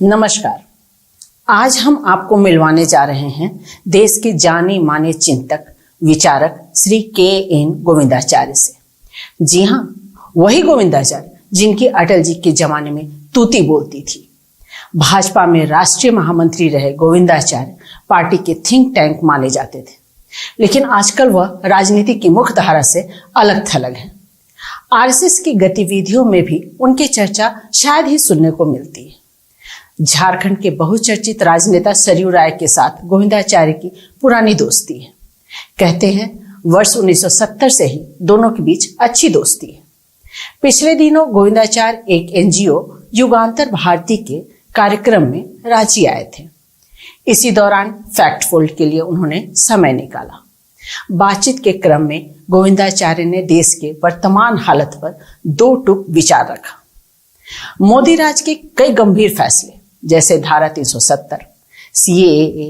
नमस्कार। आज हम आपको मिलवाने जा रहे हैं देश के जाने माने चिंतक विचारक श्री के.एन. गोविंदाचार्य से। जी हाँ, वही गोविंदाचार्य जिनकी अटल जी के जमाने में तूती बोलती थी। भाजपा में राष्ट्रीय महामंत्री रहे गोविंदाचार्य पार्टी के थिंक टैंक माने जाते थे, लेकिन आजकल वह राजनीति की मुख्य धारा से अलग थलग है। आरएसएस की गतिविधियों में भी उनकी चर्चा शायद ही सुनने को मिलती है। झारखंड के बहुचर्चित राजनेता सरयू राय के साथ गोविंदाचार्य की पुरानी दोस्ती है। कहते हैं वर्ष 1970 से ही दोनों के बीच अच्छी दोस्ती है। पिछले दिनों गोविंदाचार्य एक एनजीओ युगांतर भारती के कार्यक्रम में रांची आए थे। इसी दौरान फैक्ट फोल्ड के लिए उन्होंने समय निकाला। बातचीत के क्रम में गोविंदाचार्य ने देश के वर्तमान हालत पर दो टूक विचार रखा। मोदी राज के कई गंभीर फैसले जैसे धारा 370, CAA,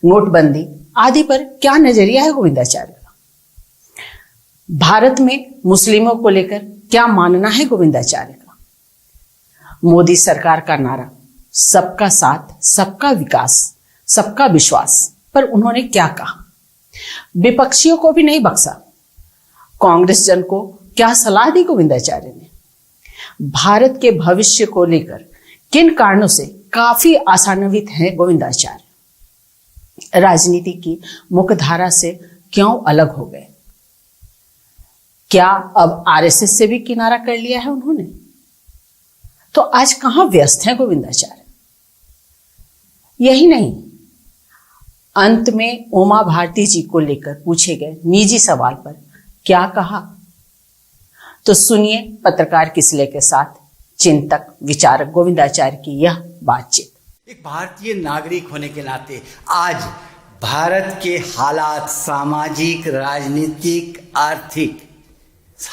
नोटबंदी आदि पर क्या नजरिया है गोविंदाचार्य का? भारत में मुस्लिमों को लेकर क्या मानना है गोविंदाचार्य का? मोदी सरकार का नारा सबका साथ, सबका विकास, सबका विश्वास पर उन्होंने क्या कहा? विपक्षियों को भी नहीं बख्शा। कांग्रेस जन को क्या सलाह दी गोविंदाचार्य ने? भारत के भविष्य को लेकर किन कारणों से काफी आशान्वित हैं गोविंदाचार्य? राजनीति की मुख्य धारा से क्यों अलग हो गए? क्या अब आरएसएस से भी किनारा कर लिया है उन्होंने? तो आज कहां व्यस्त हैं गोविंदाचार्य? यही नहीं, अंत में उमा भारती जी को लेकर पूछे गए निजी सवाल पर क्या कहा? तो सुनिए पत्रकार किसले के साथ चिंतक विचारक गोविंदाचार्य की यह बातचीत। एक भारतीय नागरिक होने के नाते आज भारत के हालात, सामाजिक, राजनीतिक, आर्थिक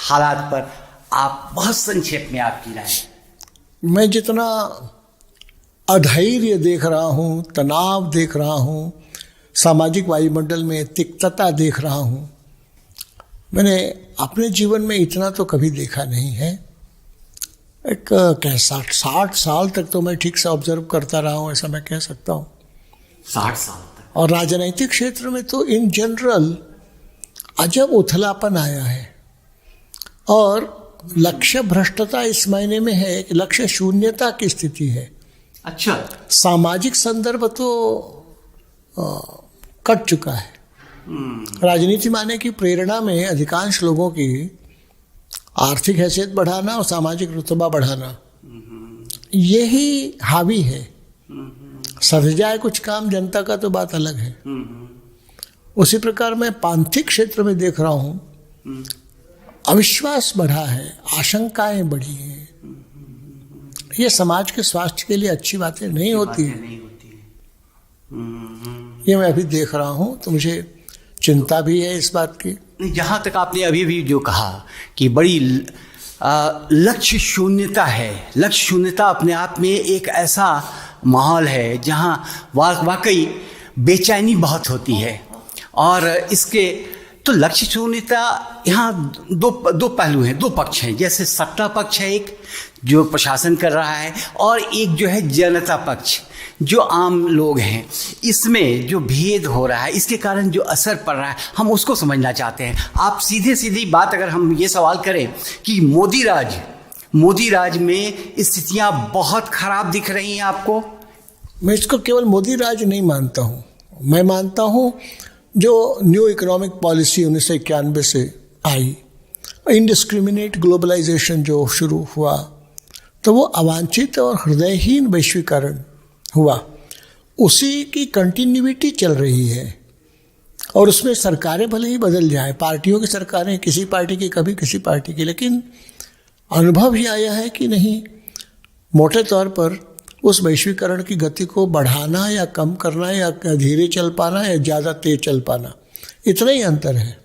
हालात पर आप बहुत संक्षेप में आपकी राय। मैं जितना अधैर्य देख रहा हूँ, तनाव देख रहा हूँ, सामाजिक वायुमंडल में तिक्तता देख रहा हूँ, मैंने अपने जीवन में इतना तो कभी देखा नहीं है। एक 60 साल तक तो मैं ठीक से ऑब्जर्व करता रहा हूँ, ऐसा मैं कह सकता हूँ। 60 साल तक। और राजनीतिक क्षेत्र में तो इन जनरल अजब उथलापन आया है और लक्ष्य भ्रष्टता इस मायने में है कि लक्ष्य शून्यता की स्थिति है। अच्छा। सामाजिक संदर्भ तो कट चुका है। राजनीति माने की प्रेरणा में अधिकांश लोगों की आर्थिक हैसियत बढ़ाना और सामाजिक रुतबा बढ़ाना, यही हावी है। सध जाए कुछ काम जनता का तो बात अलग है। उसी प्रकार मैं पांथिक क्षेत्र में देख रहा हूँ, अविश्वास बढ़ा है, आशंकाएं बढ़ी हैं। ये समाज के स्वास्थ्य के लिए अच्छी बातें नहीं होती है। ये मैं अभी देख रहा हूँ, तो मुझे चिंता भी है इस बात की। जहाँ तक आपने अभी भी जो कहा कि बड़ी लक्ष्य शून्यता है, लक्ष्य शून्यता अपने आप में एक ऐसा माहौल है जहाँ वाकई बेचैनी बहुत होती है। और इसके तो लक्ष्य शून्यता यहाँ दो पहलू हैं, दो पक्ष हैं। जैसे सत्ता पक्ष है एक जो प्रशासन कर रहा है, और एक जो है जनता पक्ष जो आम लोग हैं। इसमें जो भेद हो रहा है, इसके कारण जो असर पड़ रहा है, हम उसको समझना चाहते हैं। आप सीधी बात अगर हम ये सवाल करें कि मोदी राज में स्थितियां बहुत खराब दिख रही हैं आपको? मैं इसको केवल मोदी राज नहीं मानता हूँ। मैं मानता हूँ जो न्यू इकोनॉमिक पॉलिसी 1991 से आई, इनडिस्क्रिमिनेट ग्लोबलाइजेशन जो शुरू हुआ, तो वो अवांछित और हृदयहीन वैश्वीकरण हुआ, उसी की कंटिन्यूटी चल रही है। और उसमें सरकारें भले ही बदल जाए, पार्टियों की सरकारें, किसी पार्टी की कभी किसी पार्टी की, लेकिन अनुभव ही आया है कि नहीं, मोटे तौर पर उस वैश्वीकरण की गति को बढ़ाना या कम करना या धीरे चल पाना या ज़्यादा तेज चल पाना, इतना ही अंतर है।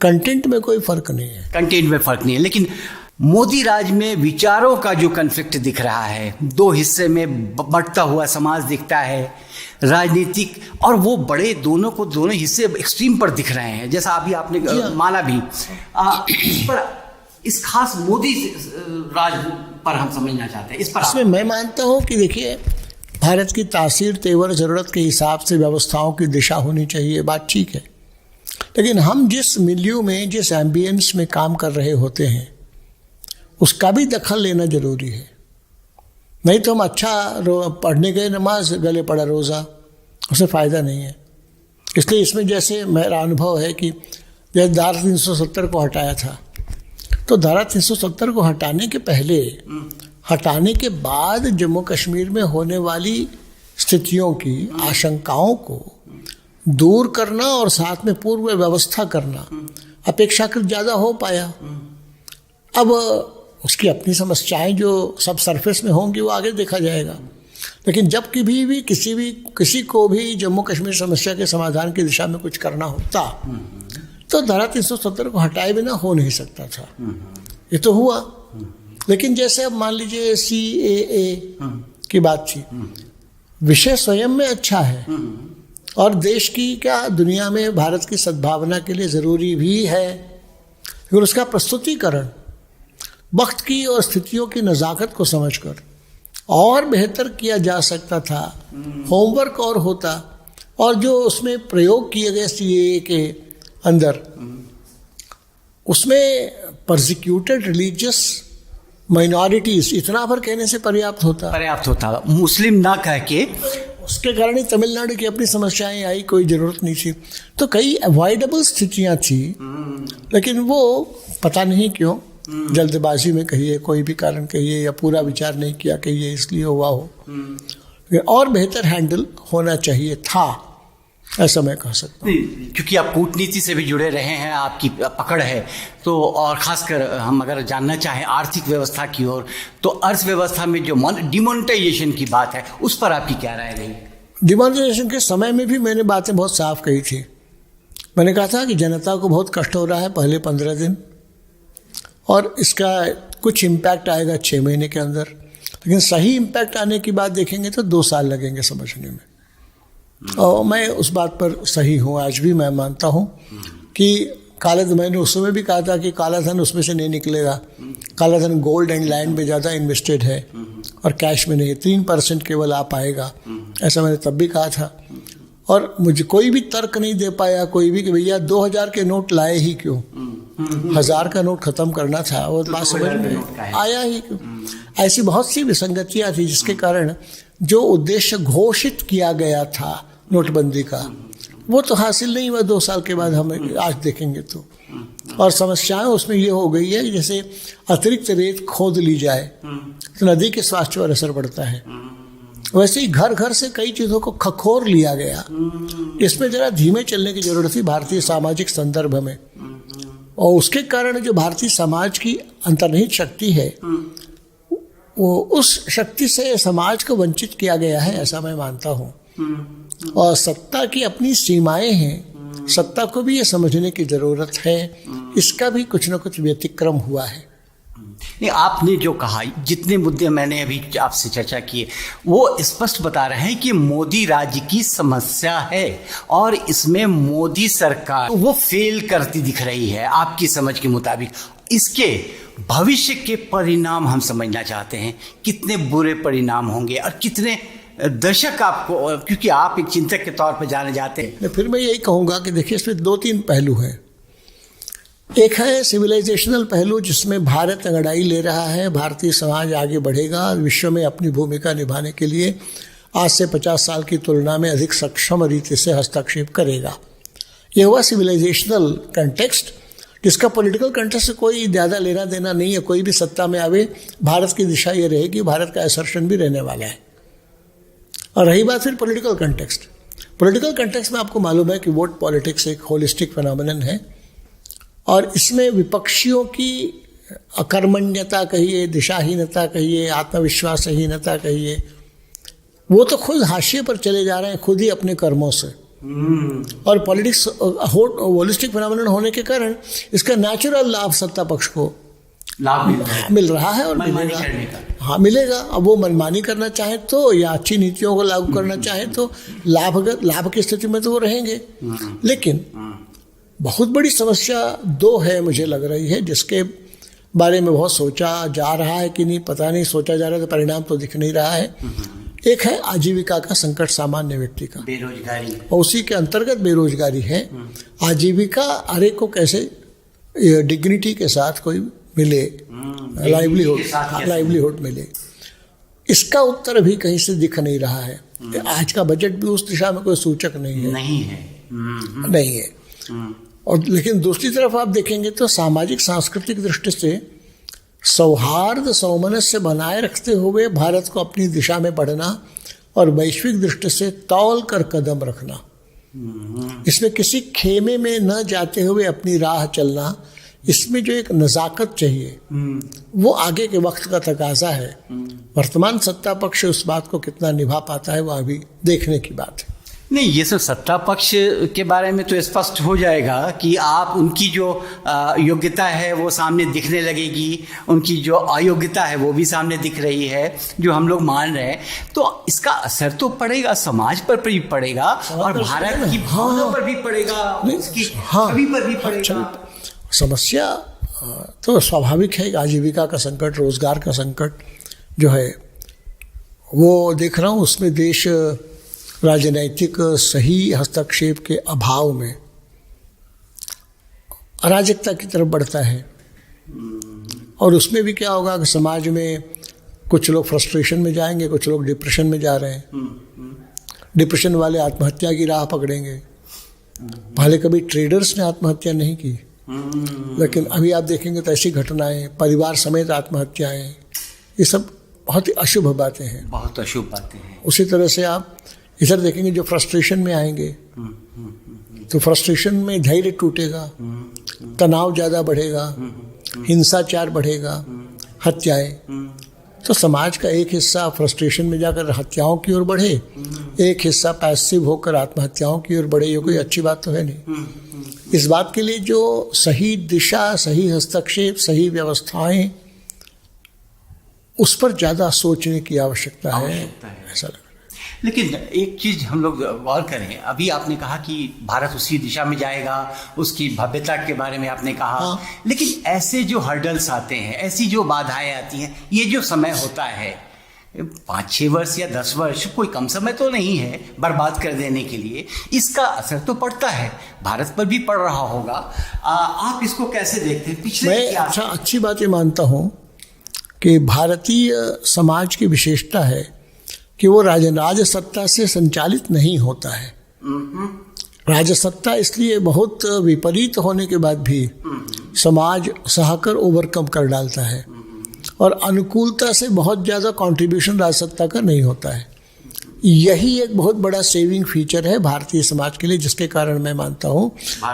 कंटेंट में कोई फर्क नहीं है। कंटेंट में फर्क नहीं है, लेकिन मोदी राज में विचारों का जो कन्फ्लिक्ट दिख रहा है, दो हिस्से में बढ़ता हुआ समाज दिखता है, राजनीतिक और वो बड़े दोनों हिस्से एक्सट्रीम पर दिख रहे हैं, जैसा अभी आपने माना भी। इस पर इस खास मोदी राज पर हम समझना चाहते हैं। इस पर इसमें मैं मानता हूँ कि देखिए, भारत की तासीर तेवर ज़रूरत के हिसाब से व्यवस्थाओं की दिशा होनी चाहिए, बात ठीक है। लेकिन हम जिस मिलियू में, जिस एम्बियंस में काम कर रहे होते हैं, उसका भी दखल लेना जरूरी है। नहीं तो हम अच्छा पढ़ने गए, नमाज, गले पड़ा रोज़ा, उससे फ़ायदा नहीं है। इसलिए इसमें जैसे मेरा अनुभव है कि जैसे धारा 370 को हटाया था, तो धारा 370 को हटाने के पहले, हटाने के बाद जम्मू कश्मीर में होने वाली स्थितियों की आशंकाओं को दूर करना और साथ में पूर्व व्यवस्था करना अपेक्षाकृत ज़्यादा हो पाया। अब उसकी अपनी समस्याएं जो सब सरफेस में होंगी वो आगे देखा जाएगा। लेकिन जब कभी भी किसी को भी जम्मू कश्मीर समस्या के समाधान की दिशा में कुछ करना होता तो धारा 370 को हटाए बिना हो नहीं सकता था। ये तो हुआ। लेकिन जैसे अब मान लीजिए CAA की बात थी, विषय स्वयं में अच्छा है और देश की क्या दुनिया में भारत की सद्भावना के लिए ज़रूरी भी है, लेकिन उसका प्रस्तुतिकरण वक्त की और स्थितियों की नज़ाकत को समझकर और बेहतर किया जा सकता था। होमवर्क और होता, और जो उसमें प्रयोग किए गए CAA के अंदर, उसमें परसिक्यूटेड रिलीजियस माइनॉरिटीज इतना भर कहने से पर्याप्त होता। मुस्लिम ना कह के, उसके कारण ही तमिलनाडु की अपनी समस्याएं आई, कोई ज़रूरत नहीं थी। तो कई अवॉइडेबल स्थितियां थी, लेकिन वो पता नहीं क्यों जल्दबाजी में कहिए, कोई भी कारण कहिए, या पूरा विचार नहीं किया कहिए, इसलिए हुआ हो। और बेहतर हैंडल होना चाहिए था, ऐसा मैं कह सकता हूँ। क्योंकि आप कूटनीति से भी जुड़े रहे हैं, आपकी पकड़ है तो, और खासकर हम अगर जानना चाहें आर्थिक व्यवस्था की ओर, तो अर्थव्यवस्था में जो डिमोनेटाइजेशन की बात है, उस पर आपकी क्या राय रही? डिमोनेटाइजेशन के समय में भी मैंने बातें बहुत साफ कही थी। मैंने कहा था कि जनता को बहुत कष्ट हो रहा है पहले 15 दिन, और इसका कुछ इम्पैक्ट आएगा 6 महीने के अंदर, लेकिन सही इम्पैक्ट आने की बात देखेंगे तो 2 साल लगेंगे समझने में। और मैं उस बात पर सही हूँ, आज भी मैं मानता हूँ कि काला धन, मैंने उस समय भी कहा था कि काला धन उसमें से नहीं निकलेगा। काला धन गोल्ड एंड लैंड में ज़्यादा इन्वेस्टेड है और कैश में नहीं। 3% केवल आ पाएगा, ऐसा मैंने तब भी कहा था। और मुझे कोई भी तर्क नहीं दे पाया कोई भी कि भैया 2000 के नोट लाए ही क्यों, 1000 का नोट खत्म करना था, वो बात समझ में आया ही क्यों। ऐसी बहुत सी विसंगतियाँ थी जिसके कारण जो उद्देश्य घोषित किया गया था नोटबंदी का, वो तो हासिल नहीं हुआ 2 साल के बाद। हम आज देखेंगे तो, और समस्याएं उसमें ये हो गई है, जैसे अतिरिक्त रेत खोद ली जाए तो नदी के स्वास्थ्य पर असर पड़ता है, वैसे ही घर घर से कई चीज़ों को खखोर लिया गया। इसमें जरा धीमे चलने की जरूरत थी भारतीय सामाजिक संदर्भ में, और उसके कारण जो भारतीय समाज की अंतर्निहित शक्ति है, वो उस शक्ति से समाज को वंचित किया गया है, ऐसा मैं मानता हूँ। और सत्ता की अपनी सीमाएं हैं, सत्ता को भी ये समझने की जरूरत है, इसका भी कुछ न कुछ व्यतिक्रम हुआ है। नहीं, आपने जो कहा, जितने मुद्दे मैंने अभी आपसे चर्चा किए, वो स्पष्ट बता रहे हैं कि मोदी राज्य की समस्या है और इसमें मोदी सरकार वो फेल करती दिख रही है आपकी समझ के मुताबिक। इसके भविष्य के परिणाम हम समझना चाहते हैं, कितने बुरे परिणाम होंगे और कितने दर्शक आपको, क्योंकि आप एक चिंतक के तौर पर जाने जाते हैं। फिर मैं यही कहूँगा कि देखिए, इसमें 2-3 पहलू हैं। एक है सिविलाइजेशनल पहलू, जिसमें भारत अंगड़ाई ले रहा है, भारतीय समाज आगे बढ़ेगा, विश्व में अपनी भूमिका निभाने के लिए आज से 50 साल की तुलना में अधिक सक्षम रीति से हस्तक्षेप करेगा। यह हुआ सिविलाइजेशनल कंटेक्स्ट, जिसका पॉलिटिकल कंटेक्स्ट से कोई ज़्यादा लेना देना नहीं है। कोई भी सत्ता में आवे, भारत की दिशा ये रहेगी, भारत का असर्शन भी रहने वाला है। और रही बात फिर पॉलिटिकल कंटेक्स्ट में आपको मालूम है कि वोट पॉलिटिक्स एक होलिस्टिक फिनोमिनन है, और इसमें विपक्षियों की अकर्मण्यता कहिए, दिशाहीनता कहिए, आत्मविश्वासहीनता कहिए, वो तो खुद हाशिए पर चले जा रहे हैं, खुद ही अपने कर्मों से। और पॉलिटिक्स होलिस्टिक फिनोमिनन होने के कारण इसका नेचुरल लाभ सत्ता पक्ष को लाभ मिल रहा है और मिलेगा। हाँ, मिलेगा। अब वो मनमानी करना चाहे तो, या अच्छी नीतियों को लागू करना चाहे तो लाभ की स्थिति में तो वो रहेंगे। लेकिन बहुत बड़ी समस्या 2 है मुझे लग रही है, जिसके बारे में बहुत सोचा जा रहा है कि नहीं पता नहीं, सोचा जा रहा है तो परिणाम तो दिख नहीं रहा है। एक है आजीविका का संकट सामान्य व्यक्ति का, बेरोजगारी, और उसी के अंतर्गत बेरोजगारी है। आजीविका हर एक को कैसे डिग्निटी के साथ कोई मिले, लाइवलीहुड मिले, इसका उत्तर अभी कहीं से दिख नहीं रहा है। आज का बजट भी उस दिशा में कोई सूचक नहीं है। और लेकिन दूसरी तरफ आप देखेंगे तो सामाजिक सांस्कृतिक दृष्टि से सौहार्द सौमनस्य बनाए रखते हुए भारत को अपनी दिशा में बढ़ना और वैश्विक दृष्टि से तौल कर कदम रखना, इसमें किसी खेमे में न जाते हुए अपनी राह चलना, इसमें जो एक नज़ाकत चाहिए वो आगे के वक्त का तकाजा है। वर्तमान सत्ता पक्ष उस बात को कितना निभा पाता है वो अभी देखने की बात है। नहीं, ये सब सत्ता पक्ष के बारे में तो स्पष्ट हो जाएगा कि आप उनकी जो योग्यता है वो सामने दिखने लगेगी, उनकी जो अयोग्यता है वो भी सामने दिख रही है जो हम लोग मान रहे हैं। तो इसका असर तो पड़ेगा, समाज पर भी पड़ेगा और भारत की भावना पर भी पड़ेगा, उसकी छवि पर भी पड़ेगा। समस्या तो स्वाभाविक है। आजीविका का संकट, रोजगार का संकट जो है वो देख रहा हूँ, उसमें देश राजनैतिक सही हस्तक्षेप के अभाव में अराजकता की तरफ बढ़ता है। और उसमें भी क्या होगा कि समाज में कुछ लोग फ्रस्ट्रेशन में जाएंगे, कुछ लोग डिप्रेशन में जा रहे हैं। डिप्रेशन वाले आत्महत्या की राह पकड़ेंगे। पहले कभी ट्रेडर्स ने आत्महत्या नहीं की, लेकिन अभी आप देखेंगे तो ऐसी घटनाएं, परिवार समेत आत्महत्याएं, ये सब बहुत ही अशुभ बातें हैं, बहुत अशुभ बातें हैं। उसी तरह से आप इधर देखेंगे जो फ्रस्ट्रेशन में आएंगे तो फ्रस्ट्रेशन में धैर्य टूटेगा, तनाव ज़्यादा बढ़ेगा, हिंसाचार बढ़ेगा, हत्याएं। तो समाज का एक हिस्सा फ्रस्ट्रेशन में जाकर हत्याओं की ओर बढ़े, एक हिस्सा पैसिव होकर आत्महत्याओं की ओर बढ़े, ये कोई अच्छी बात तो है नहीं। इस बात के लिए जो सही दिशा, सही हस्तक्षेप, सही व्यवस्थाएं, उस पर ज़्यादा सोचने की आवश्यकता है, ऐसा लग रहा है। लेकिन एक चीज़ हम लोग गौर करें, अभी आपने कहा कि भारत उसी दिशा में जाएगा, उसकी भव्यता के बारे में आपने कहा, लेकिन ऐसे जो हर्डल्स आते हैं, ऐसी जो बाधाएं आती हैं, ये जो समय होता है 5-6 वर्ष या 10 वर्ष, कोई कम समय तो नहीं है बर्बाद कर देने के लिए, इसका असर तो पड़ता है, भारत पर भी पड़ रहा होगा। आप इसको कैसे देखते हैं? पिछले मैं अच्छी बात ये मानता हूँ कि भारतीय समाज की विशेषता है कि वो राजसत्ता से संचालित नहीं होता है। राजसत्ता इसलिए बहुत विपरीत होने के बाद भी समाज सहकर ओवरकम कर डालता है, और अनुकूलता से बहुत ज़्यादा कंट्रीब्यूशन राजसत्ता का नहीं होता है। यही एक बहुत बड़ा सेविंग फीचर है भारतीय समाज के लिए, जिसके कारण मैं मानता हूँ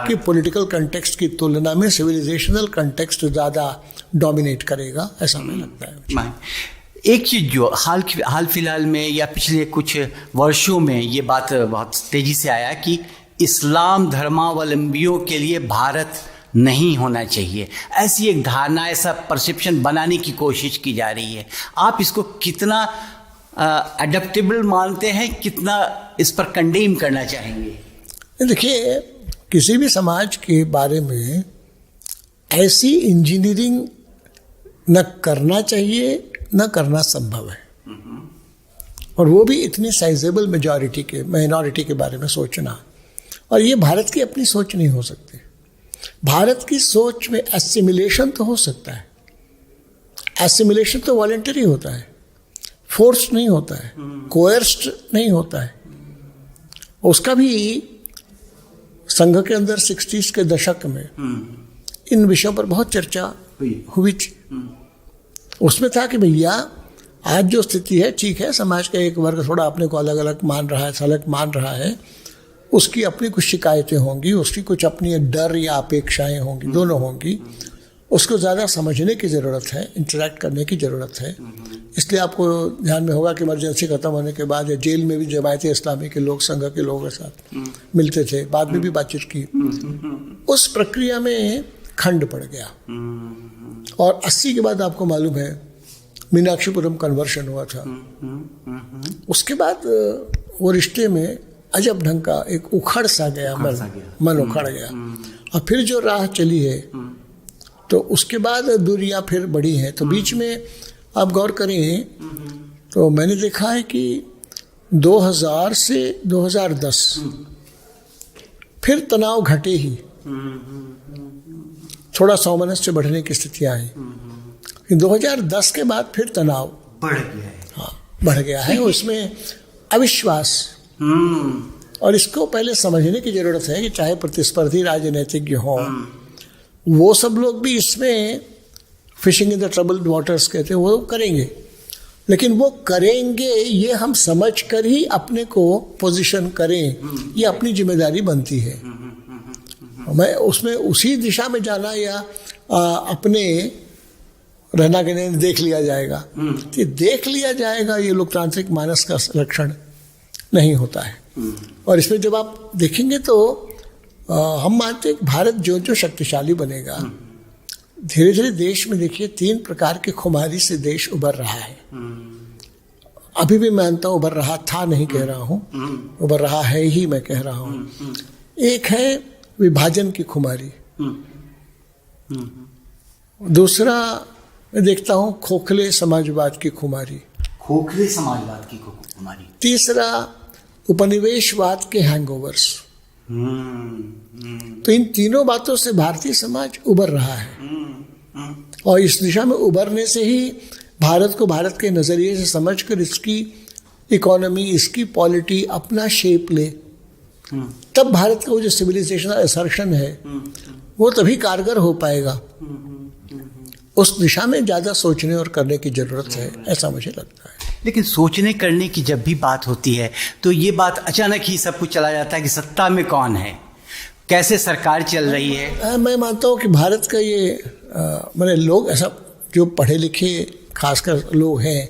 कि पॉलिटिकल कंटेक्स्ट की तुलना में सिविलाइजेशनल कंटेक्स्ट ज़्यादा डोमिनेट करेगा, ऐसा हमें लगता है। एक चीज़ जो हाल फिलहाल में या पिछले कुछ वर्षों में ये बात बहुत तेज़ी से आया कि इस्लाम धर्मावलंबियों के लिए भारत नहीं होना चाहिए, ऐसी एक धारणा, ऐसा परसेप्शन बनाने की कोशिश की जा रही है। आप इसको कितना एडेप्टेबल मानते हैं, कितना इस पर कंडेम करना चाहेंगे? देखिए, किसी भी समाज के बारे में ऐसी इंजीनियरिंग न करना चाहिए, न करना संभव है, और वो भी इतनी साइजेबल माइनॉरिटी के बारे में सोचना। और ये भारत की अपनी सोच नहीं हो सकती। भारत की सोच में एसिमिलेशन तो हो सकता है, एसिमिलेशन तो वॉलंटरी होता है, फोर्स नहीं होता है, कोयर्स्ड नहीं होता है। उसका भी संघ के अंदर 60s के दशक में इन विषयों पर बहुत चर्चा हुई थी। उसमें था कि भैया आज जो स्थिति है, ठीक है, समाज का एक वर्ग थोड़ा अपने को अलग अलग मान रहा है, अलग मान रहा है, उसकी अपनी कुछ शिकायतें होंगी, उसकी कुछ अपनी डर या अपेक्षाएं होंगी, दोनों होंगी। उसको ज़्यादा समझने की ज़रूरत है, इंटरेक्ट करने की ज़रूरत है। इसलिए आपको ध्यान में होगा कि इमरजेंसी ख़त्म होने के बाद या जेल में भी जमायत इस्लामी के लोग संघ के लोगों के साथ मिलते थे, बाद में भी बातचीत की। उस प्रक्रिया में खंड पड़ गया, और 80 के बाद आपको मालूम है मीनाक्षीपुरम कन्वर्शन हुआ था। उसके बाद वो रिश्ते में अजब ढंग का एक उखड़ सा गया, मन उखड़ गया। और फिर जो राह चली है तो उसके बाद दूरियां फिर बढ़ी हैं। तो बीच में आप गौर करें तो मैंने देखा है कि 2000 से 2010 फिर तनाव घटे ही, थोड़ा सामंजस्य बढ़ने की स्थितियां आई। 2010 के बाद फिर तनाव बढ़ गया है। हाँ, बढ़ गया है। उसमें अविश्वास, और इसको पहले समझने की जरूरत है कि चाहे प्रतिस्पर्धी राजनीतिज्ञ हों, वो सब लोग भी इसमें fishing in the troubled waters कहते हैं, वो करेंगे, लेकिन वो करेंगे ये हम समझ कर ही अपने को पोजीशन करें, ये अपनी जिम्मेदारी बनती है। मैं उसमें उसी दिशा में जाना या अपने रहना के नहीं देख लिया जाएगा, कि देख लिया जाएगा ये लोकतांत्रिक मानस का लक्षण नहीं होता है। और इसमें जब आप देखेंगे तो हम मानते हैं कि भारत जो जो शक्तिशाली बनेगा, धीरे धीरे देश में देखिए 3 प्रकार की खुमारी से देश उभर रहा है। अभी भी मानता हूँ उभर रहा था, नहीं कह रहा हूँ, उभर रहा है ही मैं कह रहा हूँ। एक है विभाजन की खुमारी, दूसरा मैं देखता हूँ खोखले समाजवाद की खुमारी, खोखले समाजवाद की खुमारी, तीसरा उपनिवेशवाद के हैंगओवर्स। तो इन तीनों बातों से भारतीय समाज उभर रहा है, और इस दिशा में उभरने से ही भारत को भारत के नजरिए से समझकर इसकी इकोनॉमी, इसकी पॉलिटी अपना शेप ले, तब भारत का वो जो सिविलाइजेशन असर्शन है वो तभी कारगर हो पाएगा। उस दिशा में ज्यादा सोचने और करने की जरूरत है, ऐसा मुझे लगता है। लेकिन सोचने करने की जब भी बात होती है तो ये बात अचानक ही सब कुछ चला जाता है कि सत्ता में कौन है, कैसे सरकार चल रही है। मैं मानता हूँ कि भारत का ये मैंने लोग ऐसा जो पढ़े लिखे खासकर लोग हैं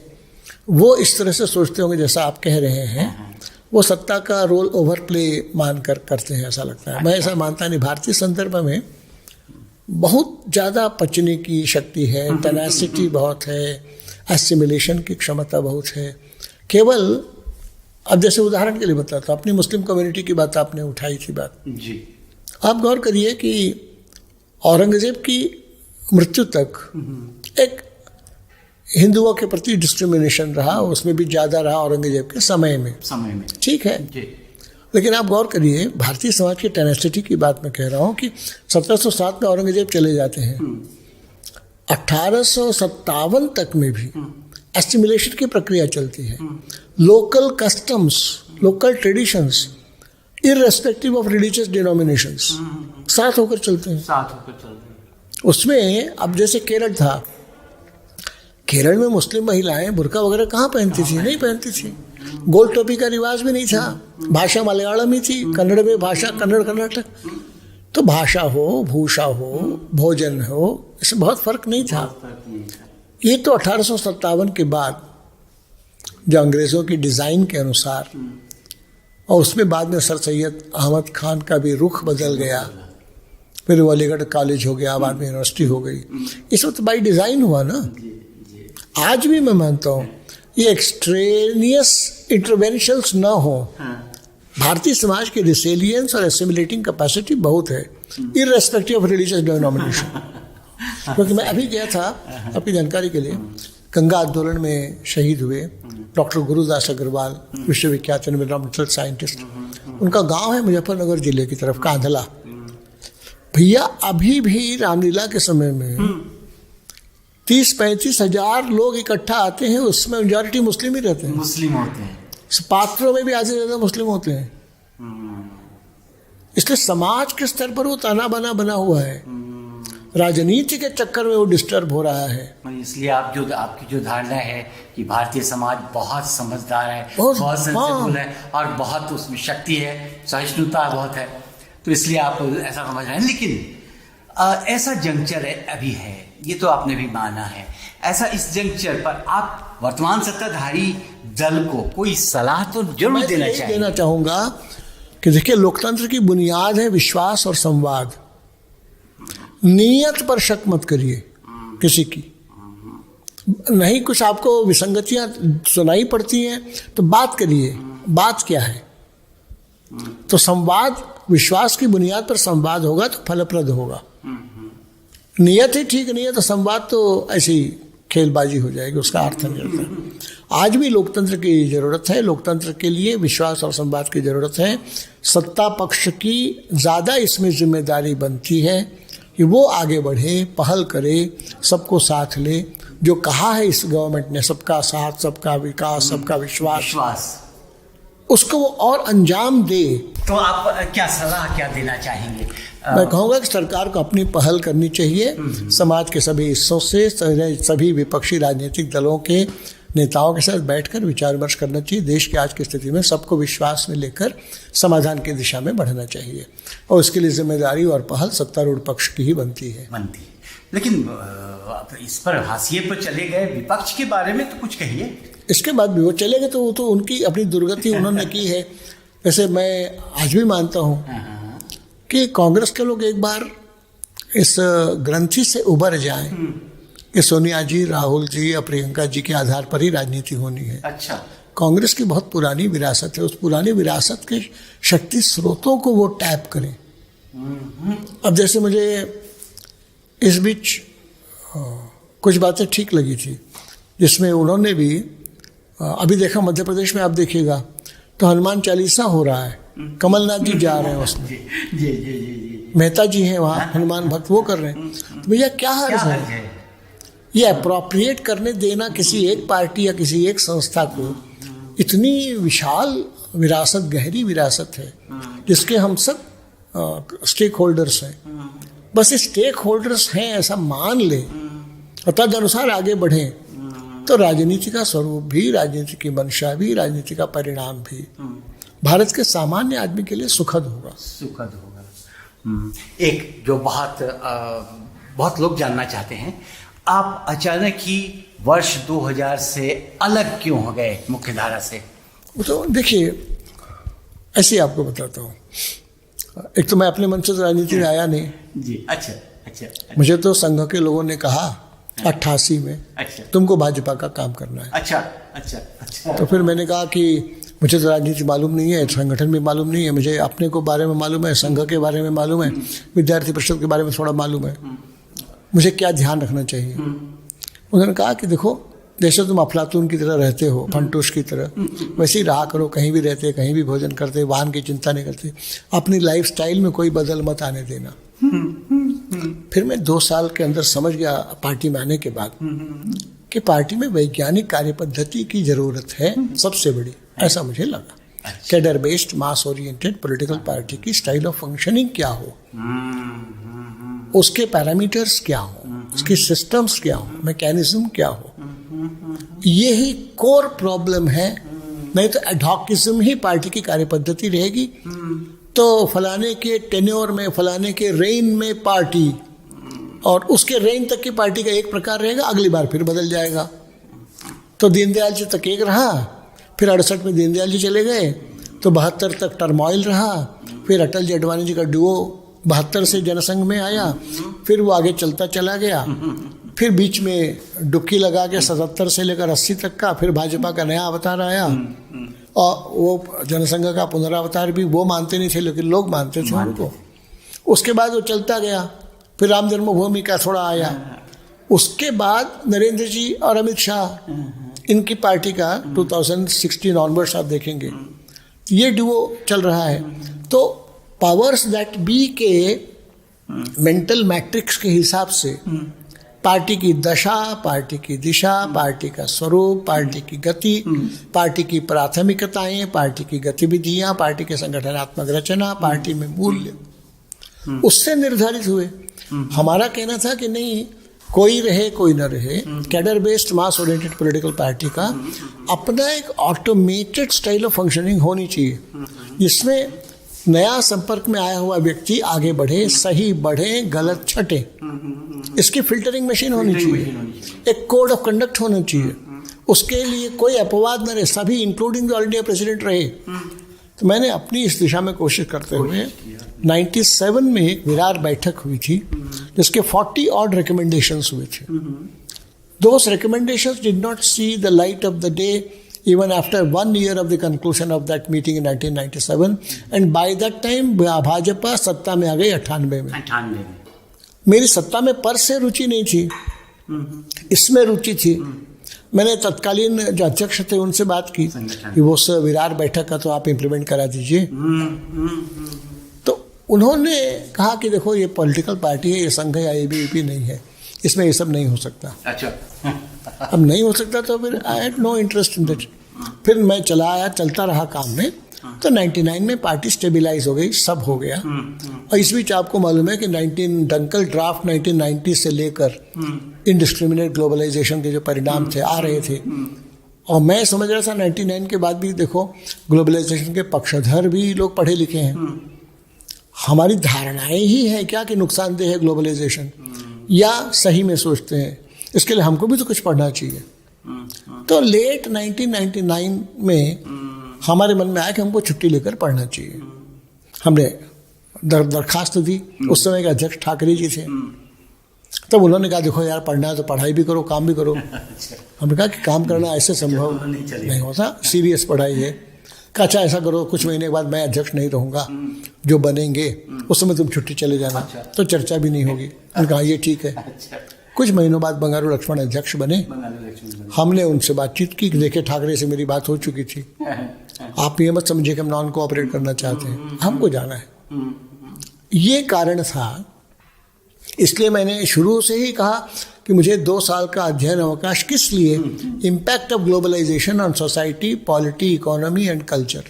वो इस तरह से सोचते होंगे जैसा आप कह रहे हैं, वो सत्ता का रोल ओवर प्ले मानकर करते हैं, ऐसा लगता है। मैं ऐसा मानता नहीं। भारतीय संदर्भ में बहुत ज़्यादा पचने की शक्ति है, टेनासिटी बहुत है, एसिमिलेशन की क्षमता बहुत है। केवल अब जैसे उदाहरण के लिए बताता हूँ, अपनी मुस्लिम कम्युनिटी की बात आपने उठाई थी बात जी। आप गौर करिए कि औरंगजेब की मृत्यु तक एक हिंदुओं के प्रति डिस्क्रिमिनेशन रहा, उसमें भी ज़्यादा रहा औरंगजेब के समय में, ठीक है जी। लेकिन आप गौर करिए भारतीय समाज की टेनेसिटी की बात मैं कह रहा हूँ कि 1707 में औरंगजेब चले जाते हैं, 1857 तक में भी एस्टिमुलेशन की प्रक्रिया चलती है। Local customs, local traditions, irrespective of religious denominations साथ होकर चलते हैं। उसमें अब जैसे केरल था, केरल में मुस्लिम महिलाएं बुर्का वगैरह कहाँ पहनती थी? नहीं पहनती थी। गोल टोपी का रिवाज भी नहीं था। भाषा मलयालम ही थी, कन्नड़ में भाषा कन्नड़ कर्नाटक। तो भाषा हो, भूषा हो, भोजन हो, इसमें बहुत फर्क नहीं था। ये तो 1857 के बाद जो अंग्रेज़ों की डिज़ाइन के अनुसार, और उसमें बाद में सर सैयद अहमद खान का भी रुख बदल गया, फिर वो अलीगढ़ कॉलेज हो गया, बाद में यूनिवर्सिटी हो गई। इस वक्त बाई डिज़ाइन हुआ ना। आज भी मैं मानता हूँ ये एक्सट्रेनियस इंटरवेंशंस ना हो, भारतीय समाज की रिसिलियंस और एसिमिलेटिंग कैपेसिटी बहुत है, इररेस्पेक्टिव ऑफ रिलीजियस डिनोमिनेशन। क्योंकि मैं अभी गया था, आपकी जानकारी के लिए, गंगा आंदोलन में शहीद हुए डॉक्टर गुरुदास अग्रवाल, विश्वविख्यात एनवायरमेंटल साइंटिस्ट। उनका गांव है मुजफ्फरनगर जिले की तरफ, कांधला। भैया अभी भी रामलीला के समय में 30-35 हजार लोग इकट्ठा आते हैं, उसमें मेजॉरिटी मुस्लिम ही रहते हैं, मुस्लिम होते हैं। पात्रों में भी आधे से ज्यादा मुस्लिम होते हैं। इसलिए समाज के स्तर पर वो ताना बाना बना हुआ है, राजनीति के चक्कर में वो डिस्टर्ब हो रहा है। इसलिए आपकी जो धारणा है कि भारतीय समाज बहुत समझदार है, बहुत सेंसिबल है और बहुत उसमें शक्ति है, सहिष्णुता बहुत है, तो इसलिए आप ऐसा समझ रहे हैं। लेकिन ऐसा जंक्चर है अभी है, ये तो आपने भी माना है। ऐसा इस जंक्चर पर आप वर्तमान सत्ताधारी दल को कोई सलाह तो जरूर देना चाहूंगा कि देखिए, लोकतंत्र की बुनियाद है विश्वास और संवाद। नीयत पर शक मत करिए किसी की। नहीं कुछ आपको विसंगतियां सुनाई पड़ती हैं तो बात करिए, बात क्या है। तो संवाद, विश्वास की बुनियाद पर संवाद होगा तो फलप्रद होगा। नियत ही ठीक नहीं है तो संवाद तो ऐसे ही खेलबाजी हो जाएगी, उसका अर्थ नहीं रहता। आज भी लोकतंत्र की ज़रूरत है, लोकतंत्र के लिए विश्वास और संवाद की ज़रूरत है। सत्ता पक्ष की ज़्यादा इसमें जिम्मेदारी बनती है कि वो आगे बढ़े, पहल करे, सबको साथ ले। जो कहा है इस गवर्नमेंट ने, सबका साथ, सबका विकास, सबका विश्वास, उसको वो और अंजाम दे। तो आप क्या सलाह क्या देना चाहेंगे? मैं कहूँगा कि सरकार को अपनी पहल करनी चाहिए, समाज के सभी हिस्सों से, सभी विपक्षी राजनीतिक दलों के नेताओं के साथ बैठकर विचार विमर्श करना चाहिए। देश की आज की स्थिति में सबको विश्वास में लेकर समाधान की दिशा में बढ़ना चाहिए, और उसके लिए जिम्मेदारी और पहल सत्तारूढ़ पक्ष की ही बनती है। लेकिन इस पर हाशिए पर चले गए विपक्ष के बारे में तो कुछ कहिए। इसके बाद भी वो चले गए तो वो तो उनकी अपनी दुर्गति उन्होंने की है। वैसे मैं आज भी मानता हूँ कि कांग्रेस के लोग एक बार इस ग्रंथि से उबर जाएं कि सोनिया जी, राहुल जी और प्रियंका जी के आधार पर ही राजनीति होनी है। अच्छा, कांग्रेस की बहुत पुरानी विरासत है, उस पुरानी विरासत के शक्ति स्रोतों को वो टैप करें। अब जैसे मुझे इस बीच कुछ बातें ठीक लगी थी, जिसमें उन्होंने भी अभी देखा मध्य प्रदेश में, आप देखिएगा तो हनुमान चालीसा हो रहा है, कमलनाथ जी जा रहे हैं उसमें, जी। मेहता जी हैं वहाँ हनुमान भक्त, वो कर रहे हैं। तो भैया क्या हर्ज है? ये अप्रोप्रिएट करने देना किसी एक पार्टी या किसी एक संस्था को, इतनी विशाल विरासत, गहरी विरासत है जिसके हम सब स्टेक होल्डर्स हैं। बस स्टेक होल्डर्स हैं ऐसा मान ले और तद अनुसार आगे बढ़ें, तो राजनीति का स्वरूप भी, राजनीति की मंशा भी, राजनीति का परिणाम भी भारत के सामान्य आदमी के लिए सुखद होगा। एक जो बहुत लोग जानना चाहते हैं, आप अचानक ही वर्ष 2000 से अलग क्यों हो गए मुख्यधारा से? तो देखिए, ऐसे ही आपको बताता हूँ। एक तो मैं अपने मन से तो राजनीति में आया नहीं जी। अच्छा। मुझे तो संघ के लोगों ने कहा 88 में, अच्छा, तुमको भाजपा का काम करना है। अच्छा। तो फिर मैंने कहा कि मुझे तो राजनीति मालूम नहीं है, संगठन भी मालूम नहीं है, मुझे अपने को बारे में मालूम है, संघ के बारे में मालूम है, विद्यार्थी परिषद के बारे में थोड़ा मालूम है, मुझे क्या ध्यान रखना चाहिए। उन्होंने कहा कि देखो, जैसे तुम अफलातून की तरह रहते हो, फंटूश की तरह, वैसे ही रहा करो, कहीं भी रहते, कहीं भी भोजन करते, वाहन की चिंता नहीं करते, अपनी लाइफ स्टाइल में कोई बदल मत आने देना। फिर मैं 2 साल के अंदर समझ गया पार्टी में आने के बाद कि पार्टी में वैज्ञानिक कार्य पद्धति की जरूरत है सबसे बड़ी, ऐसा मुझे लगा। कैडर बेस्ड, मास ओरिएंटेड पॉलिटिकल पार्टी की स्टाइल ऑफ फंक्शनिंग क्या हो, उसके पैरामीटर्स क्या हो, उसके सिस्टम्स क्या हो, मैकेनिज्म क्या हो, यही कोर प्रॉब्लम है। नहीं तो एडहॉकिज्म ही पार्टी की कार्य पद्धति रहेगी, तो फलाने के टेन्योर में, फलाने के रेन में पार्टी, और उसके रेन तक की पार्टी का एक प्रकार रहेगा, अगली बार फिर बदल जाएगा। तो दीनदयाल जी तक एक रहा, फिर 68 में दीनदयाल जी चले गए, तो 72 तक टर्मोइल रहा, फिर अटल जी अडवाणी जी का डुओ 72 से जनसंघ में आया, फिर वो आगे चलता चला गया, फिर बीच में डुबकी लगा के 77 से लेकर 80 तक का फिर भाजपा का नया अवतार आया, और वो जनसंघ का पुनरावतार भी वो मानते नहीं थे, लेकिन लोग मानते थे उनको। उसके बाद वो चलता गया, फिर राम जन्मभूमि का थोड़ा आया, उसके बाद नरेंद्र जी और अमित शाह, इनकी पार्टी का 2016 ऑनवर्ड्स आप देखेंगे ये डुओ चल रहा है। तो पावर्स दैट बी के मेंटल मैट्रिक्स के हिसाब से पार्टी की दशा, पार्टी की दिशा, पार्टी का स्वरूप, पार्टी की गति, पार्टी की प्राथमिकताएं, पार्टी की गतिविधियां, पार्टी के संगठनात्मक रचना, पार्टी में मूल्य, उससे निर्धारित हुए। हमारा कहना था कि नहीं, कोई रहे कोई न रहे, कैडर बेस्ड मास ओरिएंटेड पॉलिटिकल पार्टी का अपना एक ऑटोमेटेड स्टाइल ऑफ फंक्शनिंग होनी चाहिए, जिसमें नया संपर्क में आया हुआ व्यक्ति आगे बढ़े, सही बढ़े, गलत छटे, इसकी फिल्टरिंग मशीन होनी चाहिए, एक कोड ऑफ कंडक्ट होना चाहिए, उसके लिए कोई अपवाद न रहे, सभी including the all India president रहे। तो मैंने अपनी इस दिशा में कोशिश करते हुए 97 में एक विरार बैठक हुई थी, जिसके 40 ऑड रिकमेंडेशंस हुए थे। Those recommendations did not see the light of the day even after 1 year of the conclusion of that meeting in 1997, and by that time Bhajpa सत्ता में आ गई 98 में। मेरी सत्ता में पर से रुचि नहीं थी, इसमें रुचि थी। मैंने तत्कालीन जो अध्यक्ष थे उनसे बात की कि वो विरार बैठक का तो आप इम्प्लीमेंट करा दीजिए। तो उन्होंने कहा कि देखो ये पॉलिटिकल पार्टी है, ये संघ है या ABVP नहीं है, इसमें ये सब नहीं हो सकता। अच्छा। अब नहीं हो सकता तो फिर I had no interest in that. फिर मैं चलता रहा काम में। तो 99 में पार्टी स्टेबिलाईज हो गई, सब हो गया। और इस बीच आपको मालूम है कि डंकल ड्राफ्ट 1990 से लेकर इनडिस्क्रिमिनेट ग्लोबलाइजेशन के जो परिणाम थे आ रहे थे। और मैं समझ रहा था 99 के बाद भी देखो ग्लोबलाइजेशन के पक्षधर भी लोग पढ़े लिखे हैं। हमारी धारणाएं ही हैं क्या कि नुकसानदेह है ग्लोबलाइजेशन, या सही में सोचते हैं? इसके लिए हमको भी तो कुछ पढ़ना चाहिए। तो लेट 1999 में हमारे मन में आया कि हमको छुट्टी लेकर पढ़ना चाहिए। हमने दरखास्त दी। उस समय के अध्यक्ष ठाकरे जी थे। तब उन्होंने कहा देखो यार, पढ़ना है तो पढ़ाई भी करो, काम भी करो। हमने कहा कि काम करना ऐसे संभव नहीं होता, सीरियस पढ़ाई है। कहा अच्छा ऐसा करो, कुछ महीने के बाद मैं अध्यक्ष नहीं रहूँगा, जो बनेंगे उस समय तुम छुट्टी चले जाना, तो चर्चा भी नहीं होगी। उन्होंने कहा ये ठीक है। कुछ महीनों बाद बंगारू लक्ष्मण अध्यक्ष बने। हमने उनसे बातचीत की, देखे ठाकरे से मेरी बात हो चुकी थी, आप ये मत समझिए कि हम नॉन कोऑपरेट करना चाहते हैं, हमको जाना है। ये कारण था। इसलिए मैंने शुरू से ही कहा कि मुझे 2 साल का अध्ययन अवकाश किस लिए, impact of globalization on society, polity, economy and culture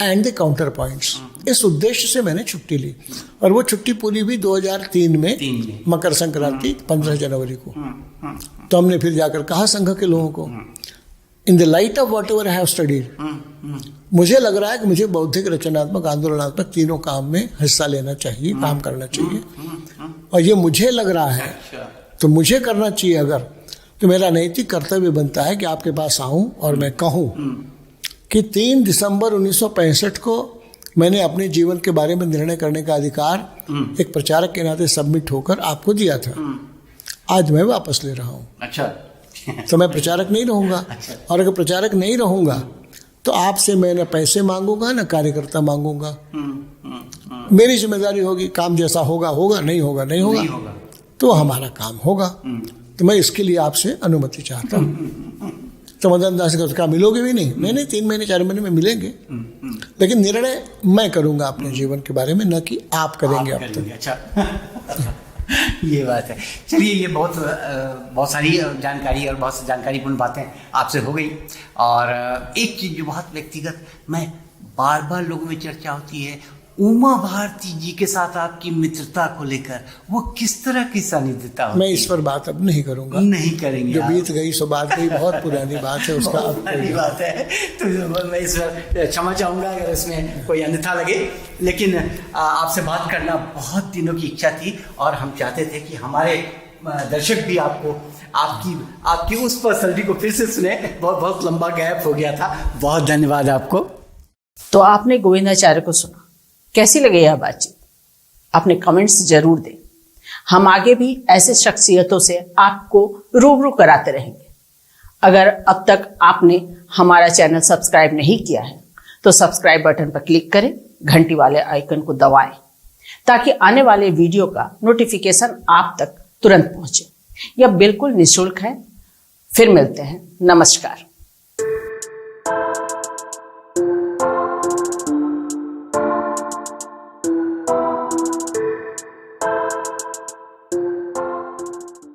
and the counter points, इस उद्देश्य से मैंने छुट्टी ली। और वो छुट्टी पूरी हुई 2003 में मकर संक्रांति 15 जनवरी को। तो हमने फिर जाकर कहा संघ के लोगों को, in the light of what ever I have studied, मुझे लग रहा है कि मुझे बौद्धिक, रचनात्मक, आंदोलनात्मक तीनों काम में हिस्सा लेना चाहिए, काम करना चाहिए। और ये मुझे लग रहा है तो मुझे करना चाहिए। अगर तो मेरा नैतिक कर्तव्य बनता है कि आपके पास आऊं और मैं कहूं कि 3 दिसंबर 1965 को मैंने अपने जीवन के बारे में निर्णय करने का अधिकार एक प्रचारक के नाते सबमिट होकर आपको दिया था। आज मैं वापस ले रहा हूँ। अच्छा। तो मैं प्रचारक नहीं रहूँगा। और अगर प्रचारक नहीं रहूँगा तो आपसे मैं न पैसे मांगूंगा न कार्यकर्ता मांगूंगा। मेरी जिम्मेदारी होगी, काम जैसा होगा होगा, नहीं होगा नहीं होगा, तो हमारा काम होगा। तो मैं इसके लिए आपसे अनुमति चाहता हूँ। तो मदन दास को कहा मिलोगे भी नहीं? नहीं, 3 महीने 4 महीने में मिलेंगे, लेकिन निर्णय मैं करूंगा अपने जीवन के बारे में, न कि आप करेंगे। अब तक अच्छा। ये बात है। चलिए, ये बहुत सारी जानकारी और बहुत जानकारीपूर्ण बातें आपसे हो गई। और एक चीज़ जो बहुत व्यक्तिगत मैं बार बार लोगों में चर्चा होती है, उमा भारती जी के साथ आपकी मित्रता को लेकर, वो किस तरह की सानिध्यता होती है? मैं इस पर बात अब नहीं करूंगा। नहीं करेंगे। जो बीत गई सो बात गई, बहुत पुरानी बात है, उसका अब पुरानी बात है। तो मैं इस पर क्षमा चाहूँगा अगर इसमें कोई अन्यथा लगे, लेकिन आपसे बात करना बहुत दिनों की इच्छा थी और हम चाहते थे कि हमारे दर्शक भी आपको आपकी उस पर्सनलिटी को फिर से सुने। बहुत लंबा गैप हो गया था। बहुत धन्यवाद आपको। तो आपने गोविंदाचार्य को सुना, कैसी लगी यह बातचीत? अपने कमेंट्स जरूर दें। हम आगे भी ऐसे शख्सियतों से आपको रूबरू कराते रहेंगे। अगर अब तक आपने हमारा चैनल सब्सक्राइब नहीं किया है तो सब्सक्राइब बटन पर क्लिक करें, घंटी वाले आइकन को दबाएं ताकि आने वाले वीडियो का नोटिफिकेशन आप तक तुरंत पहुंचे। यह बिल्कुल निःशुल्क है। फिर मिलते हैं। नमस्कार।